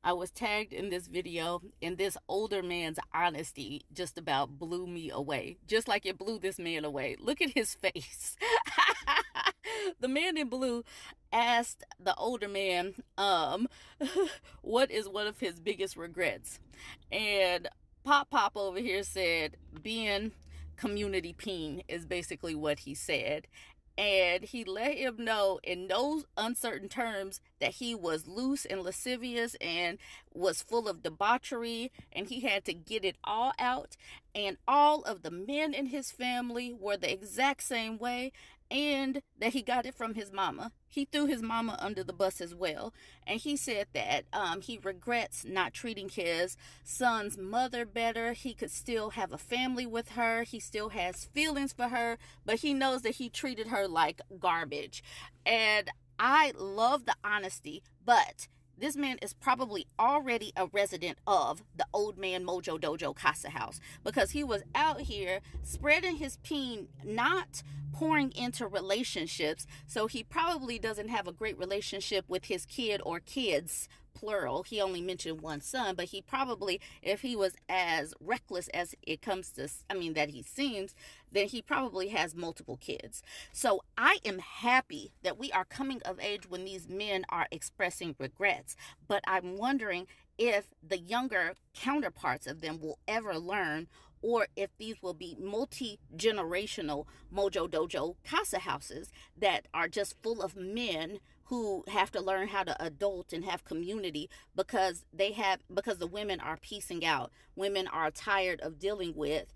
I was tagged in this video, and this older man's honesty just about blew me away. Just like it blew this man away. Look at his face. The man in blue asked the older man, what is one of his biggest regrets? And Pop over here said, being community peen is basically what he said. And he let him know in no uncertain terms that he was loose and lascivious and was full of debauchery, and he had to get it all out. And all of the men in his family were the exact same way, and that he got it from his mama. He threw his mama under the bus as well. And he said that he regrets not treating his son's mother better. He could still have a family with her. He still has feelings for her, but he knows that he treated her like garbage. And I love the honesty, but this man is probably already a resident of the Old Man Mojo Dojo Casa house, because he was out here spreading his peen, not pouring into relationships. So he probably doesn't have a great relationship with his kid or kids, plural. He only mentioned one son, but he probably, if he was as reckless as it comes to, that he seems, then he probably has multiple kids. So I am happy that we are coming of age when these men are expressing regrets, but I'm wondering if the younger counterparts of them will ever learn, or if these will be multi-generational Mojo Dojo Casa houses that are just full of men who have to learn how to adult and have community because the women are piecing out. Women are tired of dealing with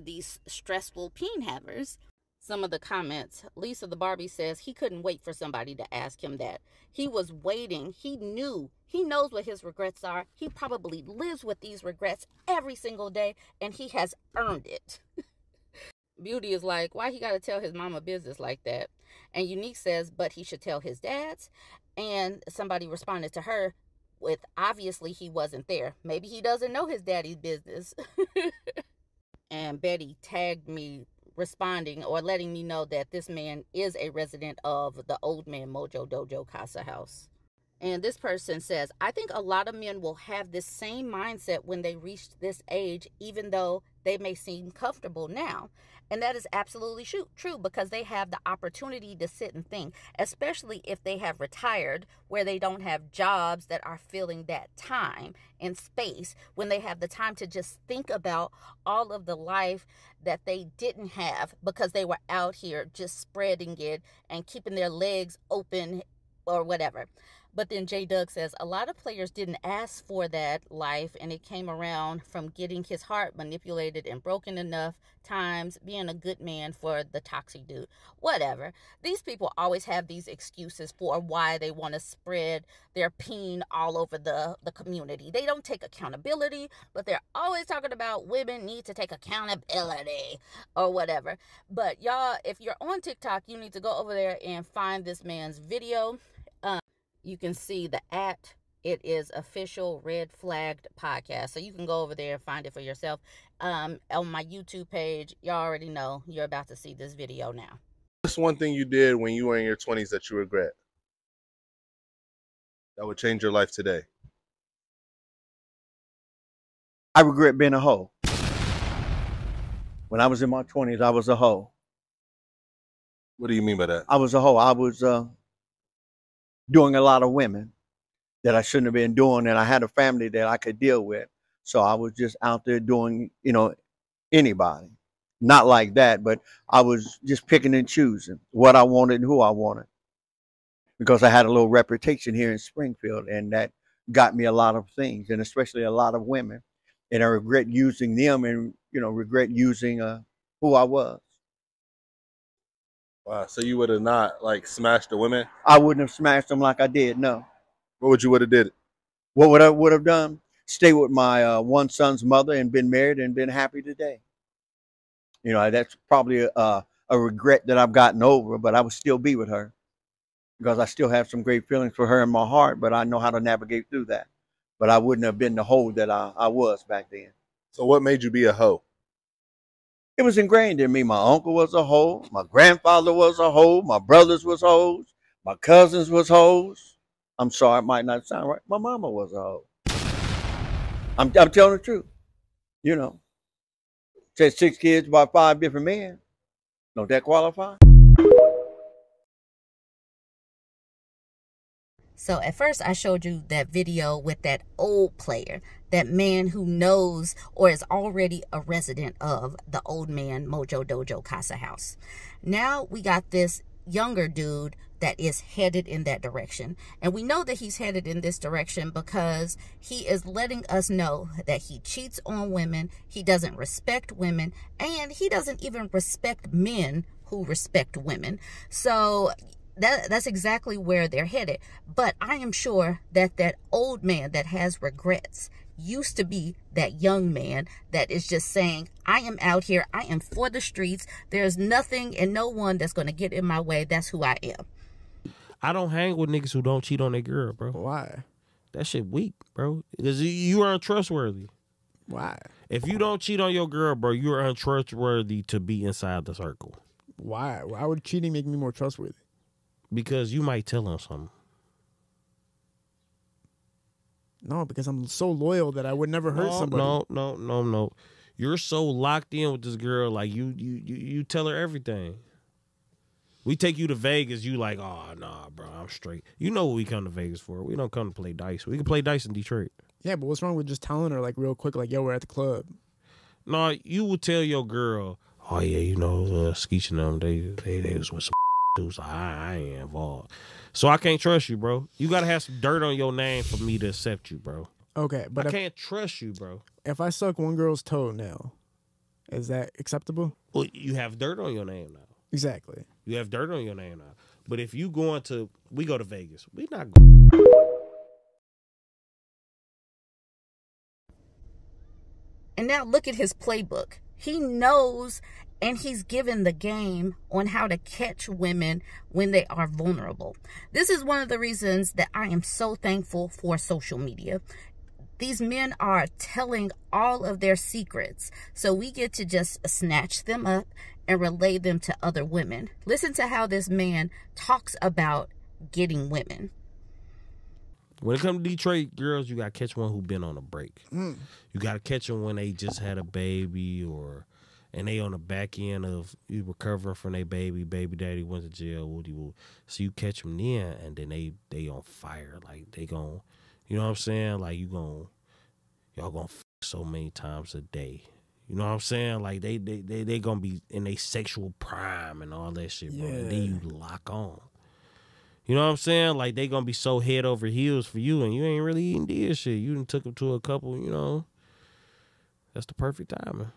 these stressful peen havers. Some of the comments. Lisa the Barbie says he couldn't wait for somebody to ask him that. He was waiting. He knows what his regrets are. He probably lives with these regrets every single day, and he has earned it. Beauty is like, why he got to tell his mama business like that? And Unique says, but he should tell his dad's. And somebody responded to her with, obviously he wasn't there. Maybe he doesn't know his daddy's business. And Betty tagged me responding or letting me know that this man is a resident of the Old Man Mojo Dojo Casa house. And this person says, I think a lot of men will have this same mindset when they reach this age, even though they may seem comfortable now. And that is absolutely true, because they have the opportunity to sit and think, especially if they have retired, where they don't have jobs that are filling that time and space, when they have the time to just think about all of the life that they didn't have because they were out here just spreading it and keeping their legs open or whatever. But then J. Doug says, a lot of players didn't ask for that life, and it came around from getting his heart manipulated and broken enough times, being a good man for the toxic dude. Whatever. These people always have these excuses for why they want to spread their peen all over the community. They don't take accountability, but they're always talking about women need to take accountability or whatever. But y'all, if you're on TikTok, you need to go over there and find this man's video. You can see the @ it is official red flagged podcast. So you can go over there and find it for yourself. On my YouTube page, y'all already know you're about to see this video now. What's one thing you did when you were in your 20s that you regret? That would change your life today. I regret being a hoe. When I was in my 20s, I was a hoe. What do you mean by that? I was a hoe. I was doing a lot of women that I shouldn't have been doing, and I had a family that I could deal with. So I was just out there doing, anybody. Not like that, but I was just picking and choosing what I wanted and who I wanted. Because I had a little reputation here in Springfield, and that got me a lot of things, and especially a lot of women. And I regret using them and, regret using who I was. Wow, so you would have not smashed the women? I wouldn't have smashed them like I did, no. What would you would have did? What would I would have done? Stay with my one son's mother and been married and been happy today. That's probably a regret that I've gotten over, but I would still be with her because I still have some great feelings for her in my heart, but I know how to navigate through that. But I wouldn't have been the hoe that I was back then. So what made you be a hoe? It was ingrained in me. My uncle was a hoe. My grandfather was a hoe. My brothers was hoes. My cousins was hoes. I'm sorry, it might not sound right. My mama was a hoe. I'm telling the truth. You know, said 6 kids by 5 different men. Don't that qualify? So at first I showed you that video with that old player, that man who knows or is already a resident of the old man Mojo Dojo Casa house. Now we got this younger dude that is headed in that direction. And we know that he's headed in this direction because he is letting us know that he cheats on women, he doesn't respect women, and he doesn't even respect men who respect women. So that's exactly where they're headed. But I am sure that that old man that has regrets used to be that young man that is just saying, I am out here, I am for the streets, there's nothing and no one that's going to get in my way, that's who I am. I don't hang with niggas who don't cheat on their girl, bro. Why? That shit weak, bro. Because you are untrustworthy. Why? If you don't cheat on your girl, bro, you are untrustworthy to be inside the circle. Why? Why would cheating make me more trustworthy? Because you might tell him something. No, because I'm so loyal that I would never hurt somebody. No. You're so locked in with this girl, like you tell her everything. We take you to Vegas, you like, oh, nah, bro, I'm straight. You know what we come to Vegas for. We don't come to play dice. We can play dice in Detroit. Yeah, but what's wrong with just telling her, like, real quick, like, yo, we're at the club? No, you will tell your girl, oh, yeah, you know, Skeech and them, they was with some dudes. I ain't involved. So I can't trust you, bro. You got to have some dirt on your name for me to accept you, bro. Okay, but I can't trust you, bro. If I suck one girl's toenail, is that acceptable? Well, you have dirt on your name now. Exactly. You have dirt on your name now. But if you we go to Vegas, we not going. And now look at his playbook. He knows and he's given the game on how to catch women when they are vulnerable. This is one of the reasons that I am so thankful for social media. These men are telling all of their secrets, so we get to just snatch them up and relay them to other women. Listen to how this man talks about getting women. When it comes to Detroit girls, you got to catch one who been on a break. You got to catch them when they just had a baby and they on the back end of you recovering from their baby daddy went to jail, woody-woo. So you catch them then, and then they on fire. Like, they gon', you know what I'm saying? Like, y'all gonna f so many times a day. You know what I'm saying? Like, they gonna be in their sexual prime and all that shit, bro. Yeah. And then you lock on. You know what I'm saying? Like, they gonna be so head over heels for you, and you ain't really eating this shit. You done took them to a couple, you know. That's the perfect timing.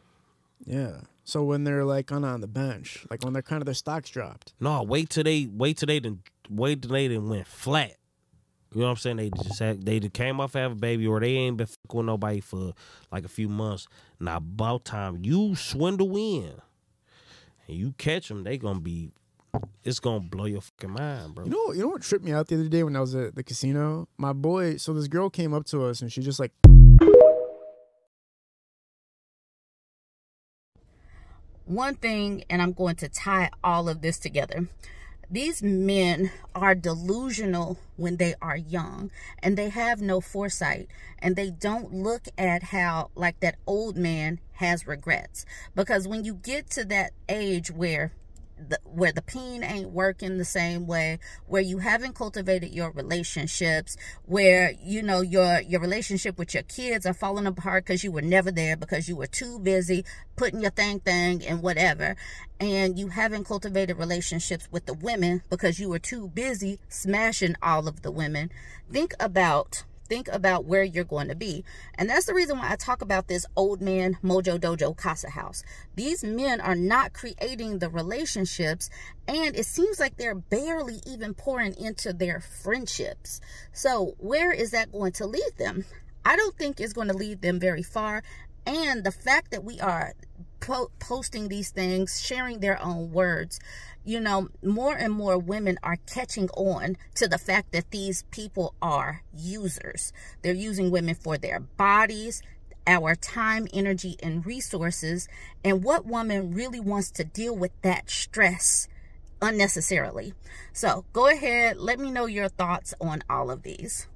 Yeah. So when they're like on the bench, like when they're kind of their stocks dropped. No, wait till they done went flat. You know what I'm saying? They came off have a baby, or they ain't been fucking with nobody for like a few months. Now about time you swindle in and you catch them, it's gonna blow your fucking mind, bro. You know what tripped me out the other day when I was at the casino? My boy, so this girl came up to us and she just like. One thing, and I'm going to tie all of this together. These men are delusional when they are young, and they have no foresight, and they don't look at how, like, that old man has regrets. Because when you get to that age where the peen ain't working the same way, where you haven't cultivated your relationships, where, you know, your relationship with your kids are falling apart because you were never there, because you were too busy putting your thing and whatever, and you haven't cultivated relationships with the women because you were too busy smashing all of the women. Think about where you're going to be. And that's the reason why I talk about this old man Mojo Dojo Casa house. These men are not creating the relationships, and it seems like they're barely even pouring into their friendships. So where is that going to lead them? I don't think it's going to lead them very far. And the fact that we are posting these things, sharing their own words, you know, more and more women are catching on to the fact that these people are users. They're using women for their bodies, our time, energy, and resources. And what woman really wants to deal with that stress unnecessarily? So go ahead, let me know your thoughts on all of these.